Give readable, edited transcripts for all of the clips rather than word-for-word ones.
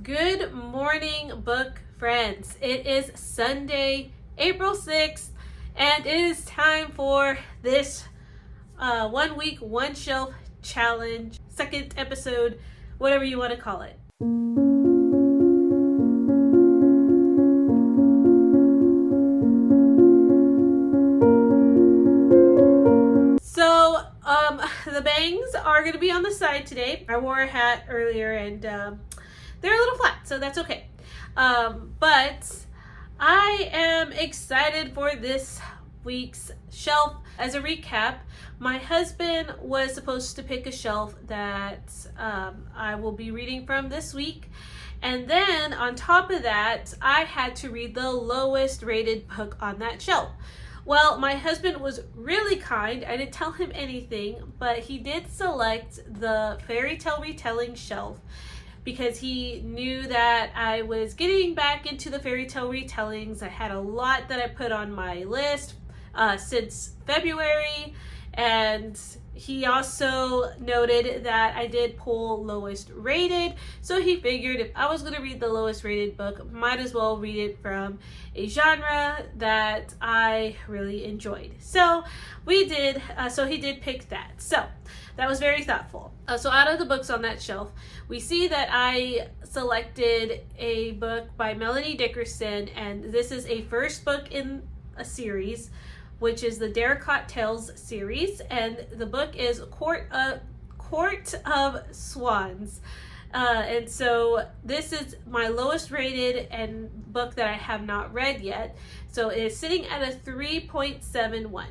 Good morning, book friends. It is Sunday, April 6th, and it is time for this 1 week, one shelf challenge, second episode, whatever you want to call it. So, the bangs are going to be on the side today. I wore a hat earlier and they're a little flat, so that's okay. But I am excited for this week's shelf. As a recap, my husband was supposed to pick a shelf that I will be reading from this week. And then on top of that, I had to read the lowest rated book on that shelf. Well, my husband was really kind. I didn't tell him anything, but he did select the Fairytale Retelling Shelf because he knew that I was getting back into the fairytale retellings. I had a lot that I put on my list since February, and he also noted that I did pull lowest rated, so he figured if I was going to read the lowest rated book, might as well read it from a genre that I really enjoyed. So we did, so he did pick that. So that was very thoughtful. So out of the books on that shelf, we see that I selected a book by Melanie Dickerson, and this is a first book in a series, which is the Daracot Tales series, and the book is Court of Swans. And so this is my lowest rated and book that I have not read yet. So it is sitting at a 3.71.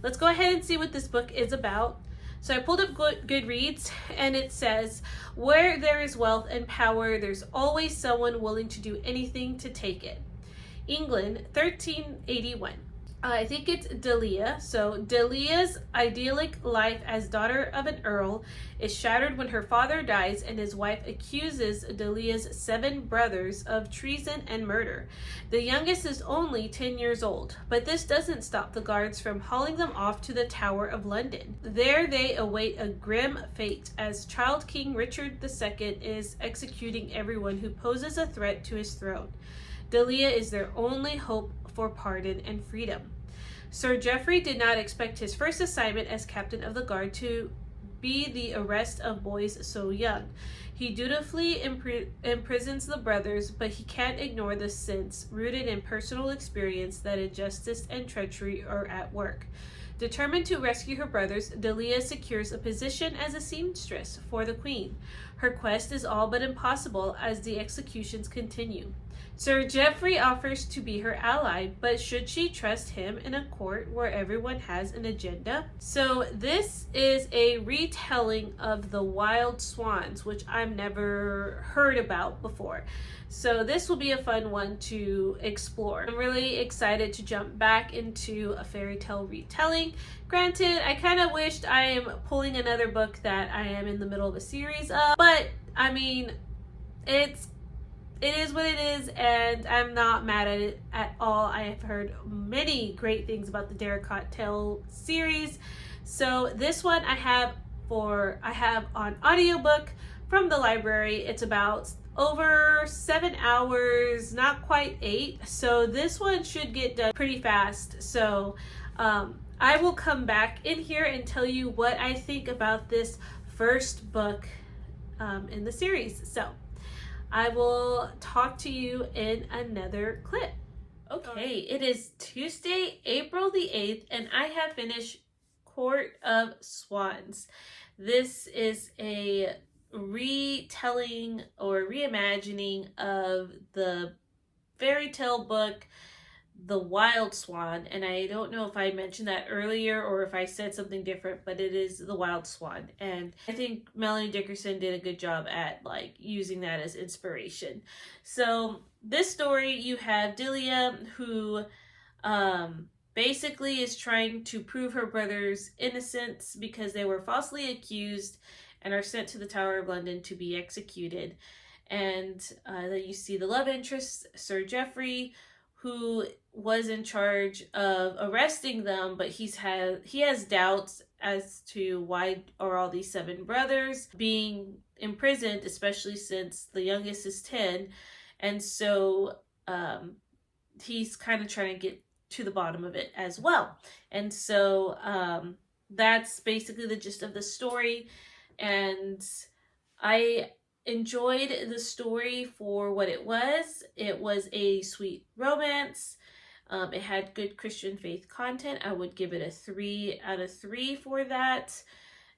Let's go ahead and see what this book is about. So I pulled up Goodreads, and it says, where there is wealth and power, there's always someone willing to do anything to take it. England, 1381. I think it's Delia. So Delia's idyllic life as daughter of an earl is shattered when her father dies and his wife accuses Delia's 7 brothers of treason and murder. The youngest is only 10 years old, but this doesn't stop the guards from hauling them off to the Tower of London. There they await a grim fate as Child King Richard II is executing everyone who poses a threat to his throne. Delia is their only hope for pardon and freedom. Sir Geoffrey did not expect his first assignment as captain of the guard to be the arrest of boys so young. He dutifully imprisons the brothers, but he can't ignore the sense, rooted in personal experience, that injustice and treachery are at work. Determined to rescue her brothers, Delia secures a position as a seamstress for the queen. Her quest is all but impossible as the executions continue. Sir Geoffrey offers to be her ally, but should she trust him in a court where everyone has an agenda? So this is a retelling of The Wild Swans, which I've never heard about before. So this will be a fun one to explore. I'm really excited to jump back into a fairy tale retelling. Granted, I kind of wished I am pulling another book that I am in the middle of a series of, but I mean, it is what it is, and I'm not mad at it at all. I have heard many great things about the Daracot Tale series. So this one I have on audiobook from the library. It's about over 7 hours, not quite 8. So this one should get done pretty fast. So I will come back in here and tell you what I think about this first book in the series. So I will talk to you in another clip. Okay, it is Tuesday, April the 8th, and I have finished Court of Swans. This is a retelling or reimagining of the fairy tale book The Wild Swan, and I don't know if I mentioned that earlier or if I said something different, but it is The Wild Swan, and I think Melanie Dickerson did a good job at using that as inspiration. So this story, you have Delia, who basically is trying to prove her brother's innocence because they were falsely accused and are sent to the Tower of London to be executed. And then you see the love interest, Sir Geoffrey, who was in charge of arresting them, but he has doubts as to why are all these 7 brothers being imprisoned, especially since the youngest is 10. And so he's kind of trying to get to the bottom of it as well. And so that's basically the gist of the story. And I enjoyed the story for what it was. It was a sweet romance. It had good Christian faith content. I would give it a 3 out of 3 for that.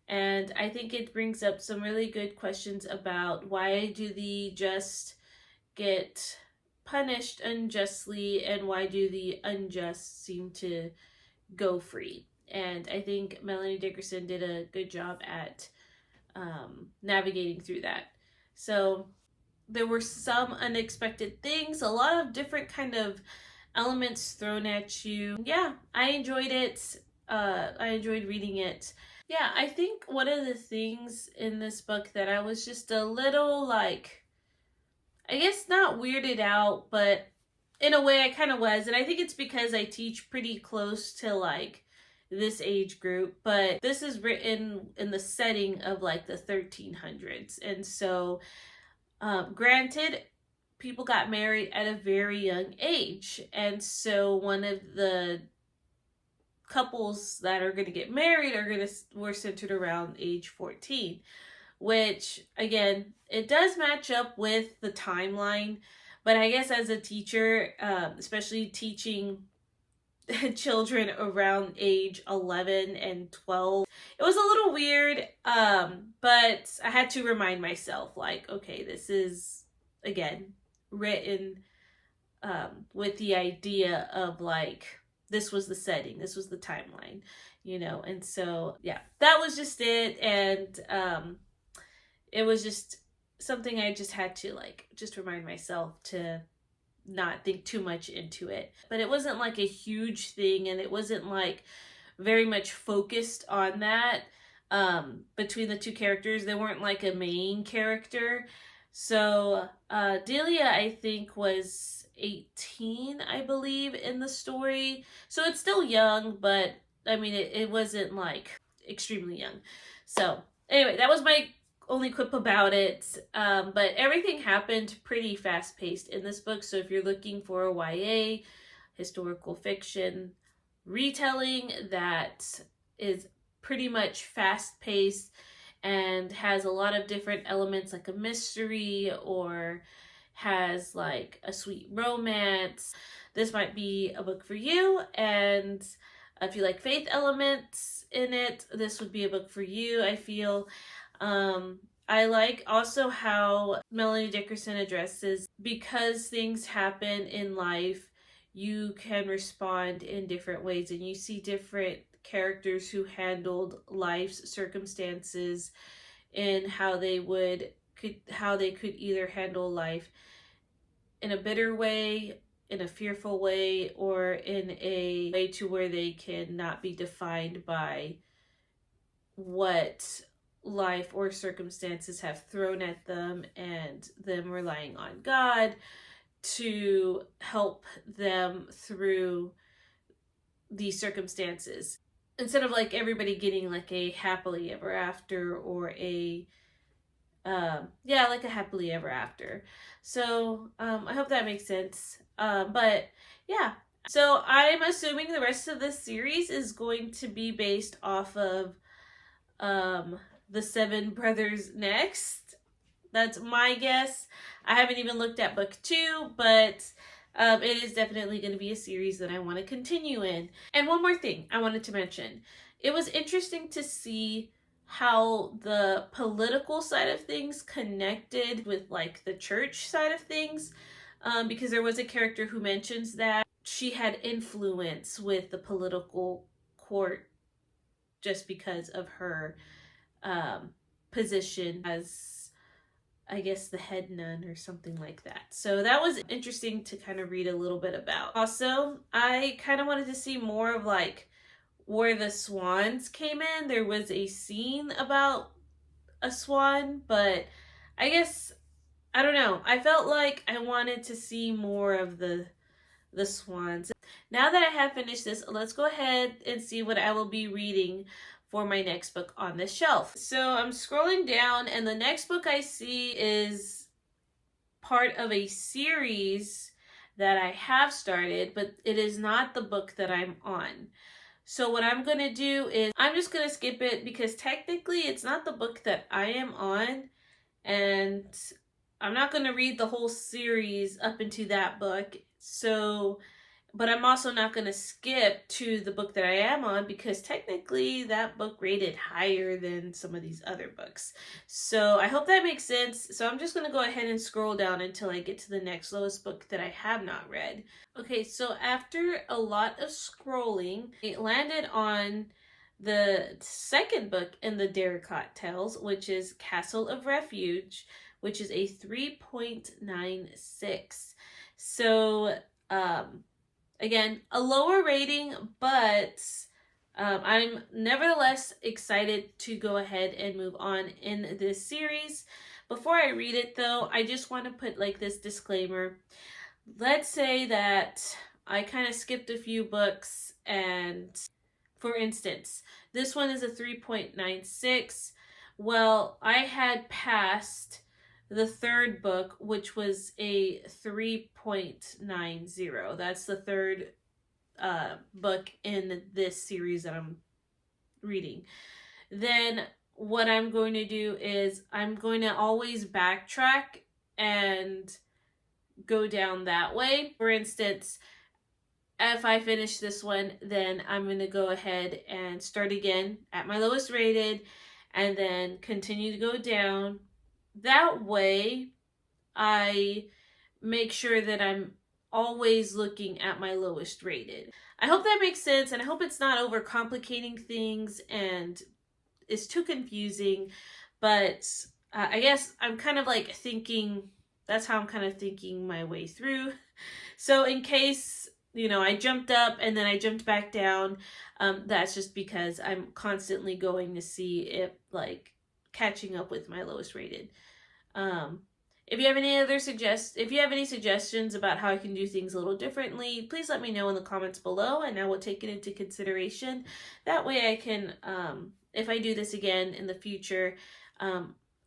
And I think it brings up some really good questions about why do the just get punished unjustly and why do the unjust seem to go free. And I think Melanie Dickerson did a good job at navigating through that. So there were some unexpected things, a lot of different kind of elements thrown at you. Yeah, I enjoyed it. I enjoyed reading it. Yeah, I think one of the things in this book that I was just a little like, I guess not weirded out, but in a way I kind of was. And I think it's because I teach pretty close to like this age group, but this is written in the setting of like the 1300s. And so, granted, people got married at a very young age. And so one of the couples that are going to get married were centered around age 14, which again, it does match up with the timeline. But I guess as a teacher, especially teaching children around age 11 and 12, it was a little weird, but I had to remind myself, like, okay, this is, again, written with the idea of, like, this was the setting, this was the timeline, and so, yeah, that was just it, and it was just something I just had to, like, just remind myself to not think too much into it. But it wasn't like a huge thing, and it wasn't like very much focused on that between the two characters. They weren't like a main character. So Delia, I think, was 18, I believe, in the story. So it's still young, but I mean, it wasn't like extremely young. So anyway, that was my only quip about it, but everything happened pretty fast-paced in this book. So if you're looking for a YA historical fiction retelling that is pretty much fast-paced and has a lot of different elements, like a mystery or has like a sweet romance, this might be a book for you. And if you like faith elements in it, this would be a book for you, I feel. I like also how Melanie Dickerson addresses, because things happen in life, you can respond in different ways, and you see different characters who handled life's circumstances and how they could either handle life in a bitter way, in a fearful way, or in a way to where they can not be defined by what life or circumstances have thrown at them, and them relying on God to help them through these circumstances, instead of like everybody getting like a happily ever after or a like a happily ever after. So I hope that makes sense. But yeah, so I'm assuming the rest of this series is going to be based off of the 7 brothers next. That's my guess. I haven't even looked at book 2, but it is definitely going to be a series that I want to continue in. And one more thing I wanted to mention. It was interesting to see how the political side of things connected with like the church side of things, because there was a character who mentions that she had influence with the political court just because of her position as, I guess, the head nun or something like that. So that was interesting to kind of read a little bit about. Also, I kind of wanted to see more of like where the swans came in. There was a scene about a swan, but I guess, I don't know. I felt like I wanted to see more of the the Swans. Now that I have finished this, let's go ahead and see what I will be reading for my next book on the shelf. So I'm scrolling down, and the next book I see is part of a series that I have started, but it is not the book that I'm on. So what I'm going to do is I'm just going to skip it because technically it's not the book that I am on, and I'm not going to read the whole series up into that book. So, but I'm also not going to skip to the book that I am on because technically that book rated higher than some of these other books. So I hope that makes sense. So I'm just going to go ahead and scroll down until I get to the next lowest book that I have not read. Okay, so after a lot of scrolling, it landed on the second book in the Derricott Tales, which is Castle of Refuge, which is a 3.96. So, again, a lower rating, but I'm nevertheless excited to go ahead and move on in this series. Before I read it, though, I just want to put like this disclaimer. Let's say that I kind of skipped a few books, and for instance, this one is a 3.96. Well, I had passed the third book, which was a 3.90. That's the third book in this series that I'm reading. Then what I'm going to do is I'm going to always backtrack and go down that way. For instance, if I finish this one, then I'm going to go ahead and start again at my lowest rated and then continue to go down. That way, I make sure that I'm always looking at my lowest rated. I hope that makes sense, and I hope it's not overcomplicating things and is too confusing, but I guess I'm kind of like thinking, that's how I'm kind of thinking my way through. So in case, I jumped up and then I jumped back down, that's just because I'm constantly going to see if like catching up with my lowest rated. If you have any suggestions about how I can do things a little differently, please let me know in the comments below, and I will take it into consideration. That way I can, if I do this again in the future,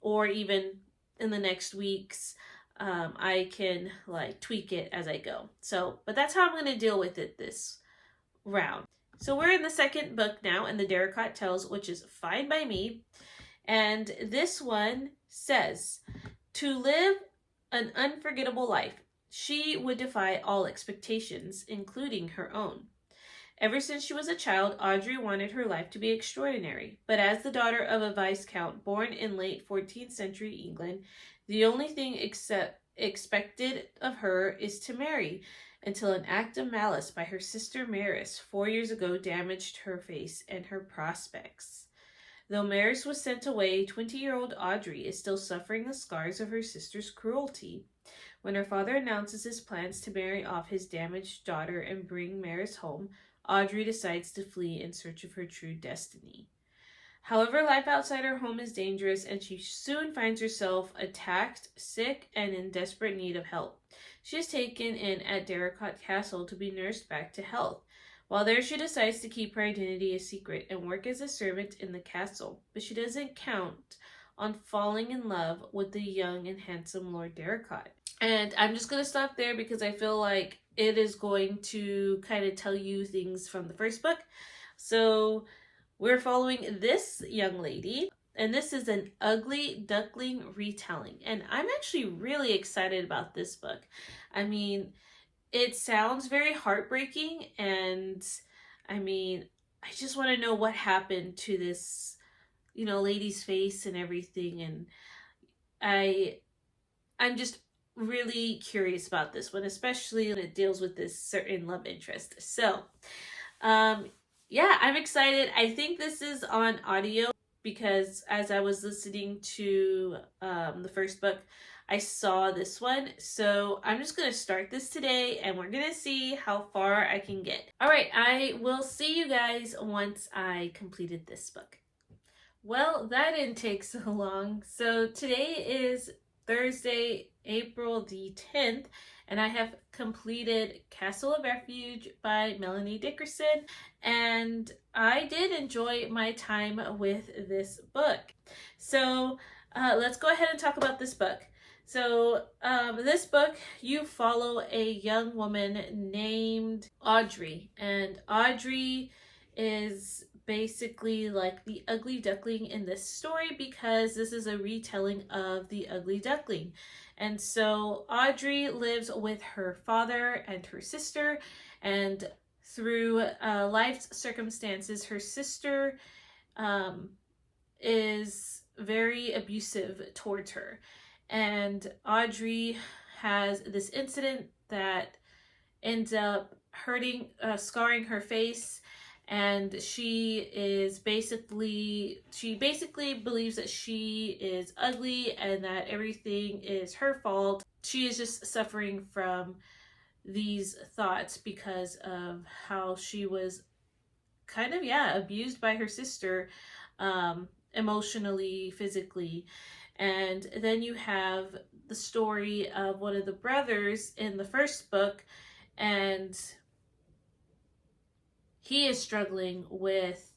or even in the next weeks, I can like tweak it as I go. So, but that's how I'm going to deal with it this round. So we're in the second book now in the Derricott Tales, which is Fine by Me. And this one says, to live an unforgettable life, she would defy all expectations, including her own. Ever since she was a child, Audrey wanted her life to be extraordinary. But as the daughter of a viscount born in late 14th century England, the only thing expected of her is to marry, until an act of malice by her sister Maris 4 years ago damaged her face and her prospects. Though Maris was sent away, 20-year-old Audrey is still suffering the scars of her sister's cruelty. When her father announces his plans to marry off his damaged daughter and bring Maris home, Audrey decides to flee in search of her true destiny. However, life outside her home is dangerous, and she soon finds herself attacked, sick, and in desperate need of help. She is taken in at Derricott Castle to be nursed back to health. While there, she decides to keep her identity a secret and work as a servant in the castle, but she doesn't count on falling in love with the young and handsome Lord Derricott. And I'm just going to stop there because I feel like it is going to kind of tell you things from the first book. So we're following this young lady, and this is an Ugly Duckling retelling. And I'm actually really excited about this book. I mean, it sounds very heartbreaking, and I mean, I just want to know what happened to this, lady's face and everything. And I'm just really curious about this one, especially when it deals with this certain love interest. So, yeah, I'm excited. I think this is on audio because as I was listening to the first book, I saw this one. So I'm just going to start this today and we're going to see how far I can get. All right, I will see you guys once I completed this book. Well, that didn't take so long. So today is Thursday, April the 10th, and I have completed Castle of Refuge by Melanie Dickerson, and I did enjoy my time with this book. So let's go ahead and talk about this book. So this book, you follow a young woman named Audrey, and Audrey is basically like the ugly duckling in this story because this is a retelling of the ugly duckling. And so Audrey lives with her father and her sister, and through life's circumstances, her sister is very abusive towards her. And Audrey has this incident that ends up scarring her face, and she basically believes that she is ugly and that everything is her fault. She is just suffering from these thoughts because of how she was kind of abused by her sister, emotionally, physically. And then you have the story of one of the brothers in the first book, and he is struggling with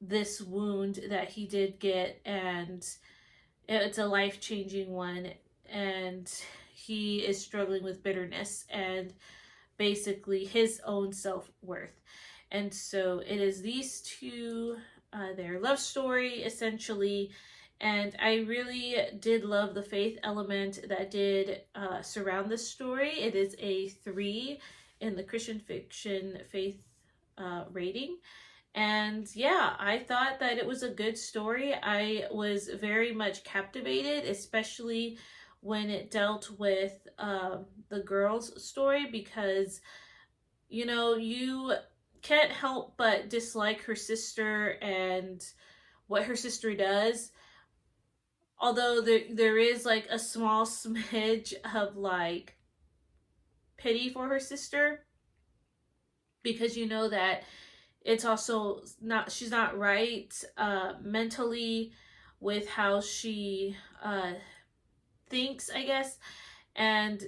this wound that he did get, and it's a life-changing one, and he is struggling with bitterness and basically his own self-worth. And so it is these two, their love story essentially. And I really did love the faith element that did surround this story. It is a 3 in the Christian fiction faith rating. And yeah, I thought that it was a good story. I was very much captivated, especially when it dealt with the girl's story, because, you know, you can't help but dislike her sister and what her sister does. Although there is like a small smidge of like pity for her sister, because you know that it's also not, she's not right mentally with how she thinks, I guess. And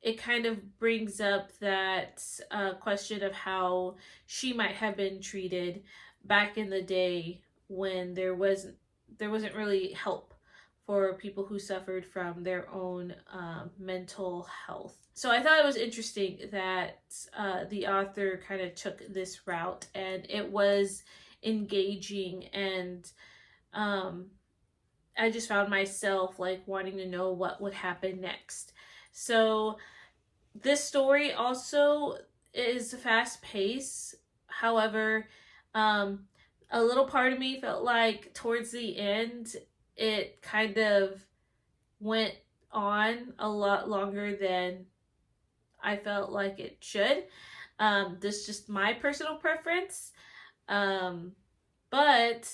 it kind of brings up that question of how she might have been treated back in the day when there wasn't really help for people who suffered from their own mental health. So I thought it was interesting that the author kind of took this route, and it was engaging, and I just found myself like wanting to know what would happen next. So this story also is fast paced. However, a little part of me felt like towards the end it kind of went on a lot longer than I felt like it should. This is just my personal preference. But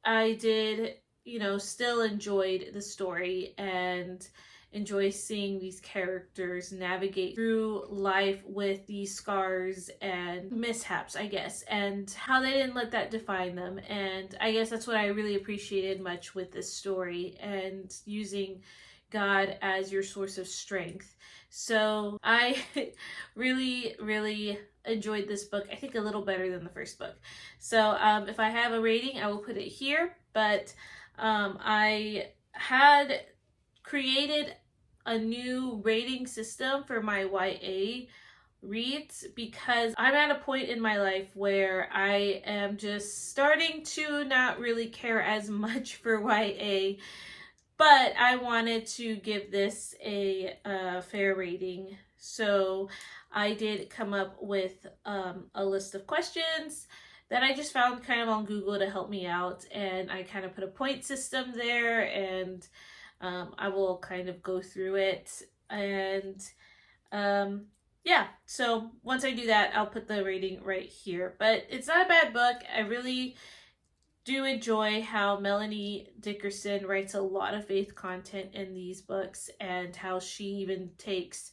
I did, you know, still enjoyed the story and enjoy seeing these characters navigate through life with these scars and mishaps, I guess, and how they didn't let that define them. And I guess that's what I really appreciated much with this story, and using God as your source of strength. So I really, really enjoyed this book. I think a little better than the first book. So if I have a rating, I will put it here. But I had created a new rating system for my YA reads because I'm at a point in my life where I am just starting to not really care as much for YA, but I wanted to give this a fair rating. So I did come up with a list of questions that I just found kind of on Google to help me out, and I kind of put a point system there, and I will kind of go through it. And yeah, so once I do that, I'll put the rating right here. But it's not a bad book. I really do enjoy how Melanie Dickerson writes a lot of faith content in these books, and how she even takes,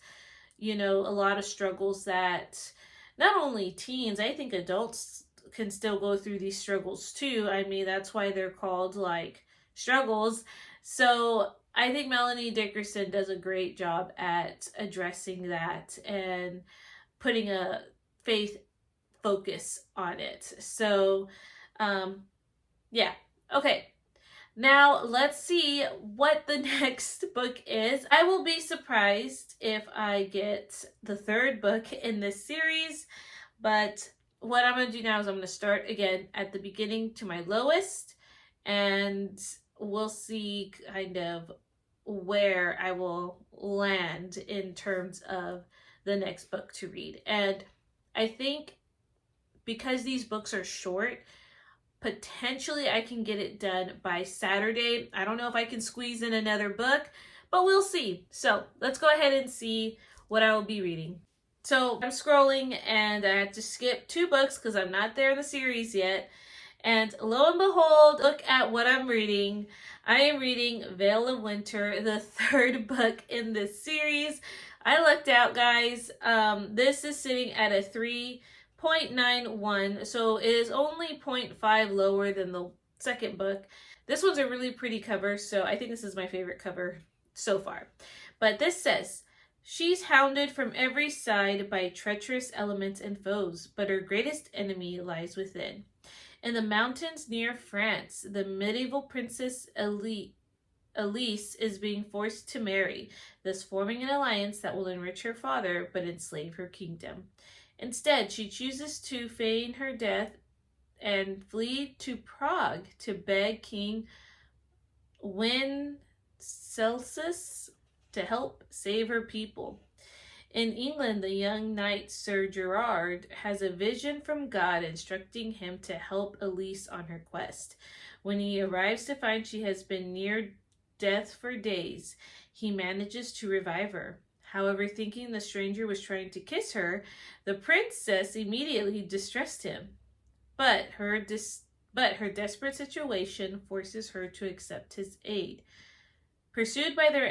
you know, a lot of struggles that not only teens, I think adults can still go through these struggles too. I mean, that's why they're called like struggles. So I think Melanie Dickerson does a great job at addressing that and putting a faith focus on it. So, yeah. Okay. Now, let's see what the next book is. I will be surprised if I get the third book in this series, but what I'm going to do now is I'm going to start again at the beginning to my lowest, and we'll see kind of where I will land in terms of the next book to read. And I think because these books are short, potentially I can get it done by Saturday. I don't know if I can squeeze in another book, but we'll see. So let's go ahead and see what I will be reading. So I'm scrolling and I had to skip 2 books because I'm not there in the series yet. And lo and behold, look at what I'm reading. I am reading Veil of Winter, the 3rd book in this series. I lucked out, guys. This is sitting at a 3.91, so it is only 0.5 lower than the 2nd book. This one's a really pretty cover, so I think this is my favorite cover so far. But this says, she's hounded from every side by treacherous elements and foes, but her greatest enemy lies within. In the mountains near France, the medieval princess Elise is being forced to marry, thus forming an alliance that will enrich her father but enslave her kingdom. Instead, she chooses to feign her death and flee to Prague to beg King Wenceslaus to help save her people. In England, the young knight Sir Gerard has a vision from God instructing him to help Elise on her quest. When he arrives to find she has been near death for days, he manages to revive her. However, thinking the stranger was trying to kiss her, the princess immediately distressed him. But her desperate situation forces her to accept his aid. Pursued by her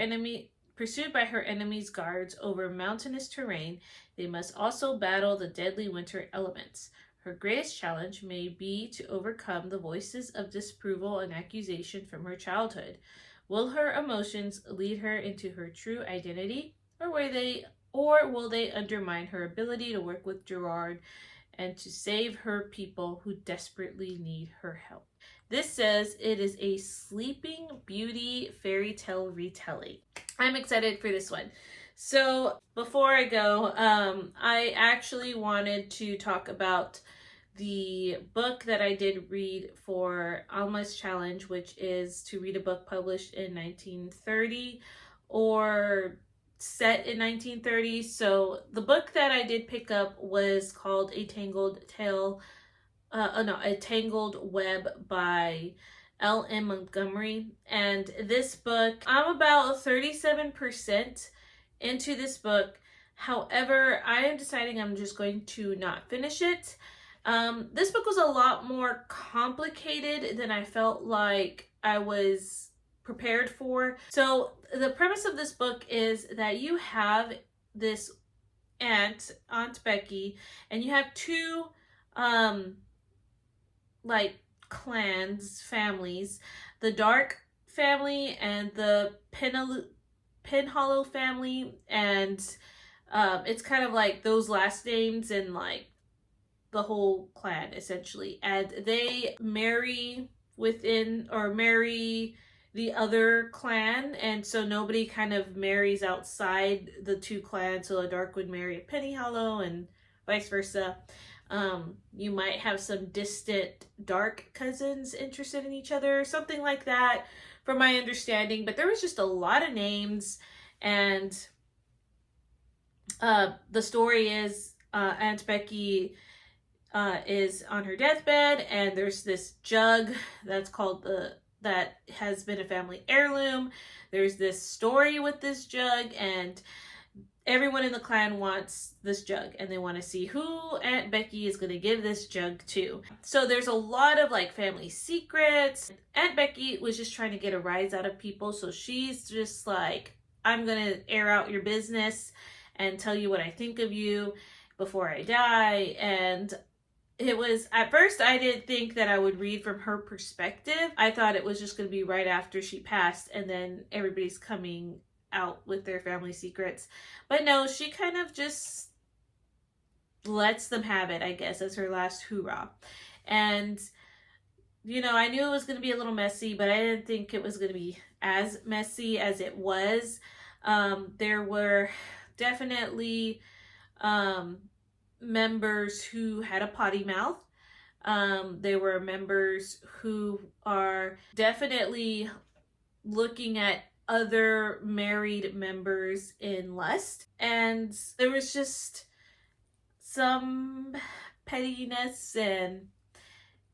enemy's guards over mountainous terrain, they must also battle the deadly winter elements. Her greatest challenge may be to overcome the voices of disapproval and accusation from her childhood. Will her emotions lead her into her true identity, or will they undermine her ability to work with Gerard and to save her people who desperately need her help? This says it is a Sleeping Beauty fairy tale retelling. I'm excited for this one. So before I go, I actually wanted to talk about the book that I did read for Alma's challenge, which is to read a book published in 1930 or set in 1930. So the book that I did pick up was called A Tangled Web by L.M. Montgomery. And this book, I'm about 37% into this book. However, I am deciding I'm just going to not finish it. This book was a lot more complicated than I felt like I was prepared for. So the premise of this book is that you have this Aunt Becky, and you have 2 families, the Dark family and the Penhollow family, and it's kind of like those last names and like the whole clan essentially, and they marry the other clan, and so nobody kind of marries outside the 2 clans. So a Dark would marry a Pennyhollow and vice versa. You might have some distant Dark cousins interested in each other, something like that from my understanding, but there was just a lot of names. And the story is Aunt Becky is on her deathbed, and there's this jug that has been a family heirloom. There's this story with this jug, and everyone in the clan wants this jug, and they want to see who Aunt Becky is going to give this jug to. So there's a lot of like family secrets. Aunt Becky was just trying to get a rise out of people, so she's just like, I'm going to air out your business and tell you what I think of you before I die. And it was, at first I didn't think that I would read from her perspective. I thought it was just going to be right after she passed and then everybody's coming out with their family secrets. But no, she kind of just lets them have it, I guess, as her last hoorah. And I knew it was going to be a little messy, but I didn't think it was going to be as messy as it was. There were definitely members who had a potty mouth. There were members who are definitely looking at other married members in lust. And there was just some pettiness, and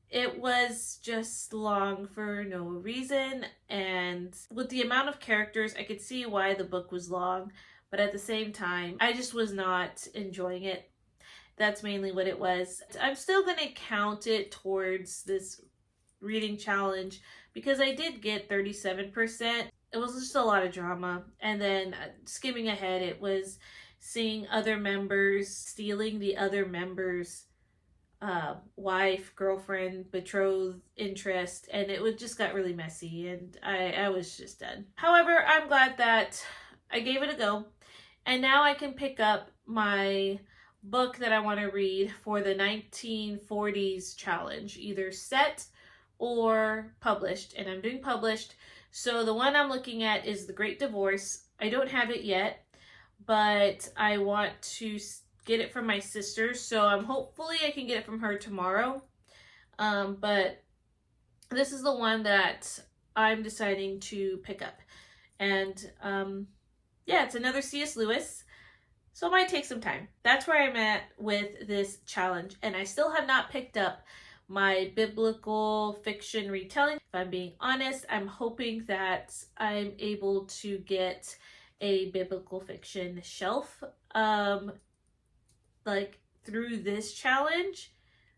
it was just long for no reason. And with the amount of characters, I could see why the book was long, but at the same time, I just was not enjoying it. That's mainly what it was. I'm still going to count it towards this reading challenge because I did get 37%. It was just a lot of drama. And then skimming ahead, it was seeing other members stealing the other members' wife, girlfriend, betrothed, interest, and it just got really messy, and I was just done. However, I'm glad that I gave it a go, and now I can pick up my book that I want to read for the 1940s challenge, either set or published, and I'm doing published. So the one I'm looking at is The Great Divorce. I don't have it yet, but I want to get it from my sister, so hopefully I can get it from her tomorrow. But this is the one that I'm deciding to pick up. And yeah, it's another C.S. Lewis, so it might take some time. That's where I'm at with this challenge. And I still have not picked up my biblical fiction retelling. If I'm being honest, I'm hoping that I'm able to get a biblical fiction shelf like through this challenge,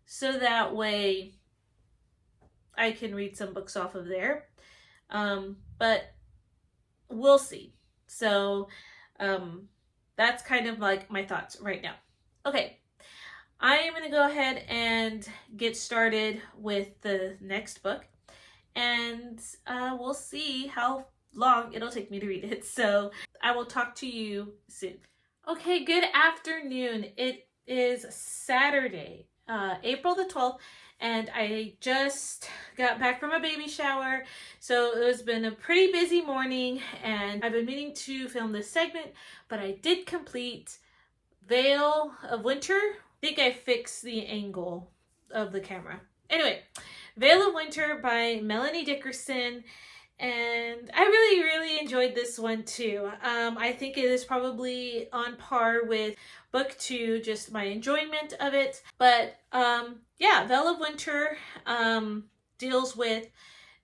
so that way I can read some books off of there. But we'll see. So that's kind of like my thoughts right now. Okay, I am going to go ahead and get started with the next book, and we'll see how long it'll take me to read it. So I will talk to you soon. Okay, good afternoon. It is Saturday, April the 12th, and I just got back from a baby shower, so it's been a pretty busy morning, and I've been meaning to film this segment, but I did complete Veil of Winter. I think I fixed the angle of the camera. Anyway, Veil of Winter by Melanie Dickerson. And I really enjoyed this one too. I think it is probably on par with book 2, just my enjoyment of it. But yeah, Veil of Winter deals with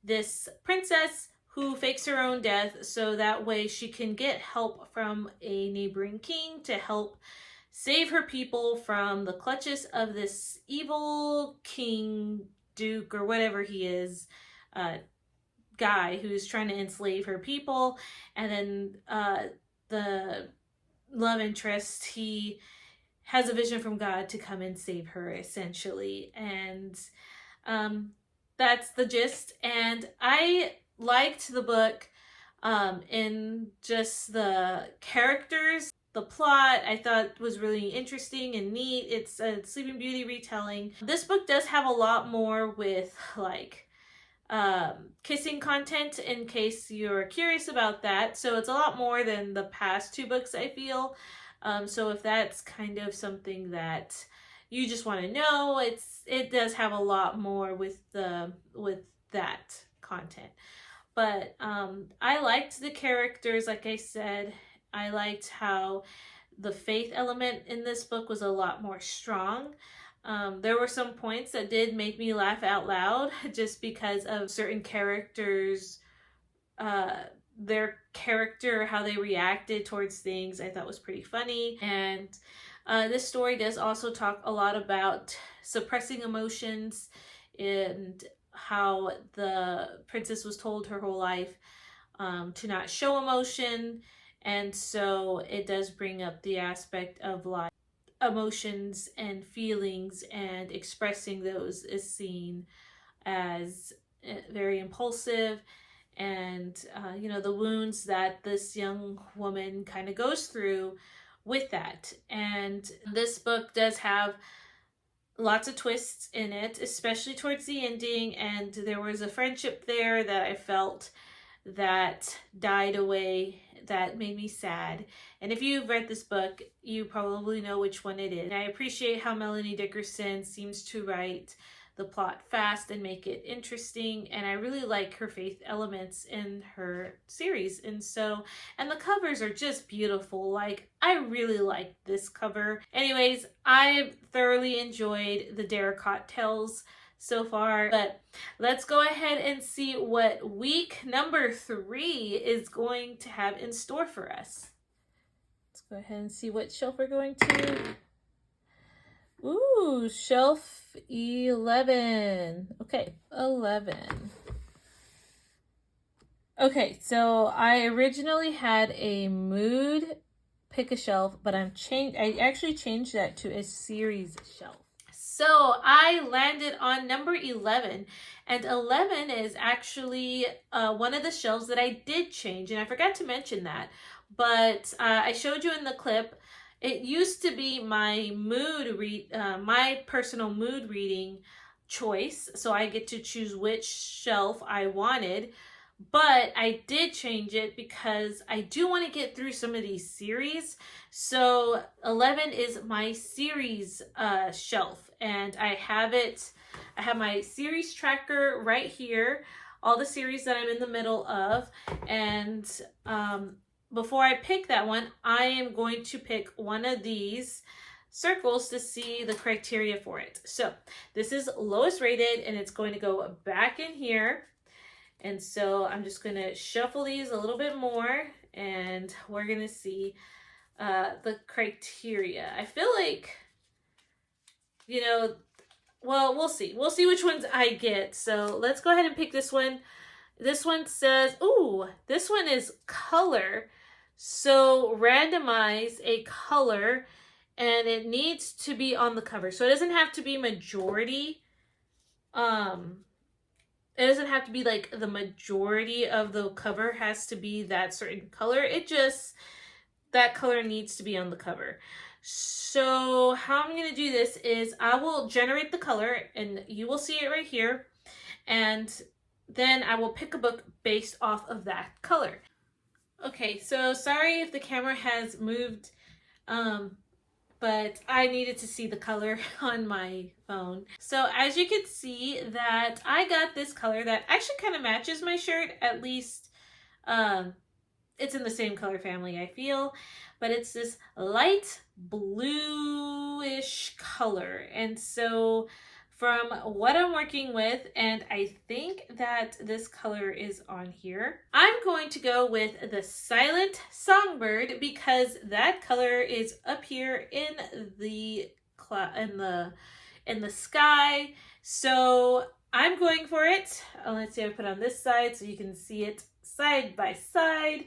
this princess who fakes her own death so that way she can get help from a neighboring king to help save her people from the clutches of this evil king, duke, or whatever he is, guy who's trying to enslave her people. And then the love interest, he has a vision from God to come and save her, essentially. And that's the gist. And I liked the book in just the characters. The plot I thought was really interesting and neat. It's a Sleeping Beauty retelling. This book does have a lot more with like kissing content, in case you're curious about that. So it's a lot more than the past 2 books, I feel. So if that's kind of something that you just want to know, it does have a lot more with that content. But I liked the characters, like I said. I liked how the faith element in this book was a lot more strong. There were some points that did make me laugh out loud just because of certain characters, their character, how they reacted towards things, I thought was pretty funny. And this story does also talk a lot about suppressing emotions and how the princess was told her whole life to not show emotion. And so it does bring up the aspect of like emotions and feelings, and expressing those is seen as very impulsive. And the wounds that this young woman kind of goes through with that. And this book does have lots of twists in it, especially towards the ending, and there was a friendship there that I felt that died away that made me sad. And if you've read this book, you probably know which one it is. And I appreciate how Melanie Dickerson seems to write the plot fast and make it interesting, and I really like her faith elements in her series. And the covers are just beautiful. Like, I really like this cover. Anyways, I thoroughly enjoyed the Daracot Tales so far, but let's go ahead and see what week number 3 is going to have in store for us. Let's go ahead and see what shelf we're going to. Ooh, shelf 11. Okay, 11. Okay, so I originally had a mood pick a shelf, but I actually changed that to a series shelf. So I landed on number 11, and 11 is actually one of the shelves that I did change, and I forgot to mention that, but I showed you in the clip. It used to be my my personal mood reading choice, so I get to choose which shelf I wanted. But I did change it because I do want to get through some of these series. So 11 is my series shelf, and I have my series tracker right here, all the series that I'm in the middle of, and before I pick that one, I am going to pick one of these circles to see the criteria for it. So this is lowest rated, and it's going to go back in here. And so I'm just going to shuffle these a little bit more, and we're going to see the criteria. I feel like, well, we'll see. We'll see which ones I get. So let's go ahead and pick this one. This one says, ooh, this one is color. So randomize a color, and it needs to be on the cover. So it doesn't have to be majority. It doesn't have to be like the majority of the cover has to be that certain color. That color needs to be on the cover. So how I'm going to do this is I will generate the color, and you will see it right here. And then I will pick a book based off of that color. Okay, so sorry if the camera has moved, but I needed to see the color on my phone. So as you can see that I got this color that actually kind of matches my shirt, at least it's in the same color family, I feel, but it's this light bluish color. And so from what I'm working with, and I think that this color is on here, I'm going to go with the Silent Songbird because that color is up here in the sky. So I'm going for it. Let's see, I put it on this side so you can see it side by side,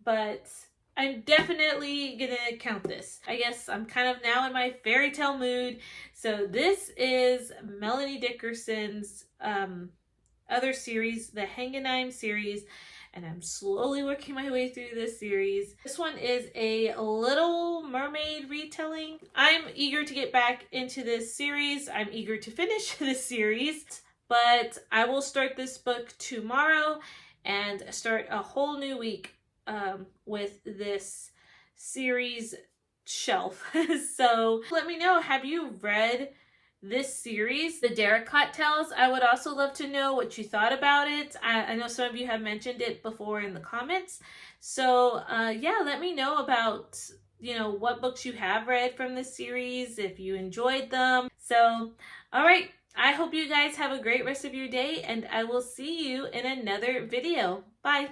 but I'm definitely gonna count this. I guess I'm kind of now in my fairy tale mood. So this is Melanie Dickerson's other series, the Hangenheim series, and I'm slowly working my way through this series. This one is a Little Mermaid retelling. I'm eager to get back into this series. I'm eager to finish this series, but I will start this book tomorrow and start a whole new week with this series shelf. So let me know, have you read this series, the Daracot Tales? I would also love to know what you thought about it. I know some of you have mentioned it before in the comments. So yeah, let me know about what books you have read from this series, if you enjoyed them. So all right, I hope you guys have a great rest of your day, and I will see you in another video. Bye.